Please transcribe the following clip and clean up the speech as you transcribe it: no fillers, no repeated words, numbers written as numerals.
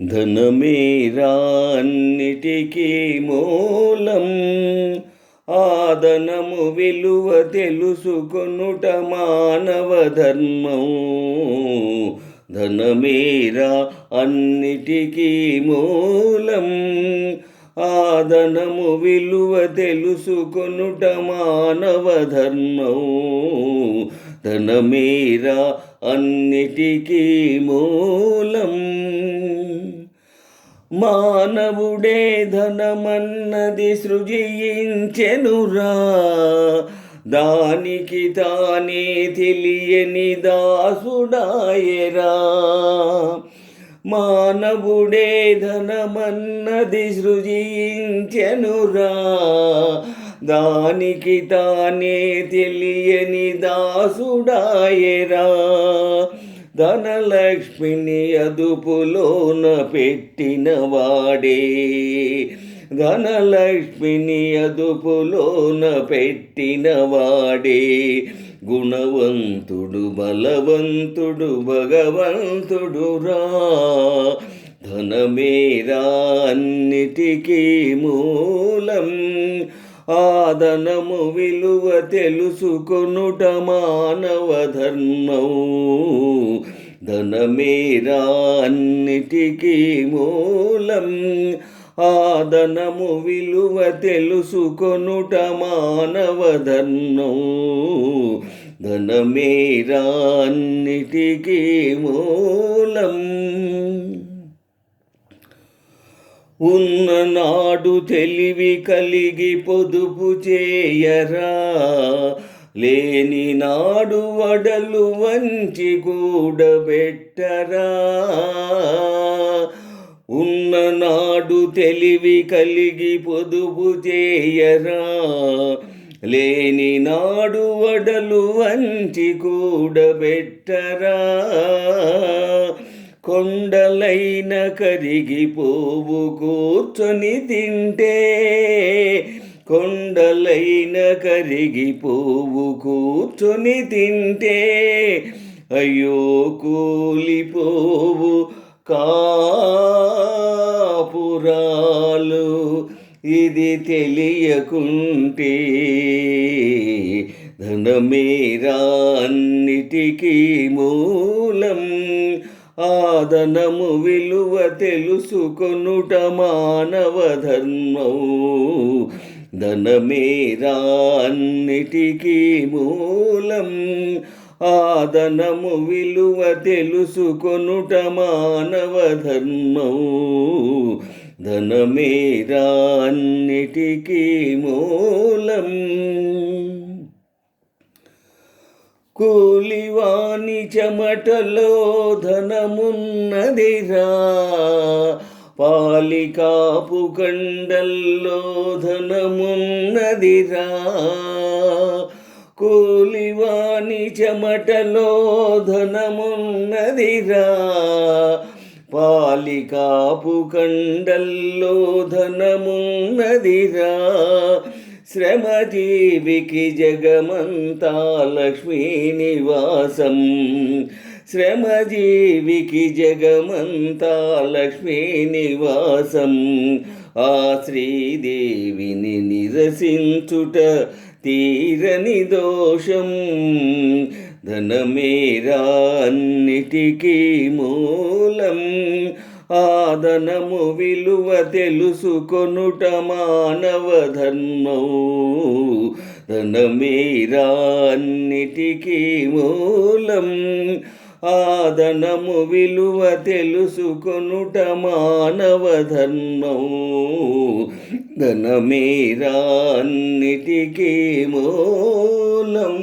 ధనమేరా అన్నిటికీ మూలం, ఆదనము విలువ తెలుసుకొనుట మానవ ధర్మం. ధనమేరా అన్నిటికీ మూలం, ఆదనము విలువ తెలుసుకొనుట మానవ ధర్మం. ధనమేరా అన్నిటికీ మూలం. మానవుడే ధనమన్నది సృజించెనురా, దానికి తానే తెలియని దాసుడాయరా. మానవుడే ధనమన్నది సృజించెనురా, దానికి తానే తెలియని దాసుడాయరా. ధనలక్ష్మిని అదుపులోన పెట్టినవాడే, ధనలక్ష్మిని అదుపులోన పెట్టినవాడే, గుణవంతుడు బలవంతుడు భగవంతుడురా. ధనమేరా అన్నిటికీ మూలం, ఆదనము విలువ తెలుసుకొనుట మానవ ధర్మం. ధనమేరా అన్నిటికీ మూలం, ఆదనము విలువ తెలుసుకొనుట మానవ ధర్మం. ధనమేరా అన్నిటికీ మూలం. ఉన్ననాడు తెలివి కలిగి పొదుపు చేయరా, లేని నాడు వడలు వంచి కూడబెట్టరా. ఉన్ననాడు తెలివి కలిగి పొదుపు చేయరా, లేని నాడు వడలు వంచి కూడబెట్టరా. కొండలైన కరిగిపోవు కూర్చొని తింటే, కొండలైన కరిగిపోవు కూర్చొని తింటే, అయ్యో కూలిపోవు కాపురాలు ఇది తెలియకుంటే. ధనమేరా అన్నిటికీ మూలం, ఆదనము విలువ తెలుసుకొనుట మానవ ధర్మం. ధనమేరా అన్నిటికీ మూలం, ఆదనము విలువ తెలుసుకొనుట మానవ ధర్మం. ధనమేరా అన్నిటికీ మూలం. కూలివాని చెమటలో ధనమున్నదిరా, పాలికాపు కండల్లో ధనమున్నదిరా. కూలివాని చెమటలో ధనమున్నదిరా, పాలికాపు కండల్లో ధనమున్నదిరా. శ్రమజీవికి జగమంతా లక్ష్మీ నివాసం, శ్రమజీవికి జగమంతా లక్ష్మీ నివాసం. ఆ శ్రీదేవిని నిరసించుట తీరని దోషం. ధనమేరా అన్నిటికీ మూలం, ఆదనము విలువ తెలుసుకొనుట మానవ ధర్మం. ధనమేరా అన్నిటికీ మూలం, ఆదనము విలువ తెలుసుకొనుట మానవ ధర్మం. ధనమేరా అన్నిటికీ మూలం.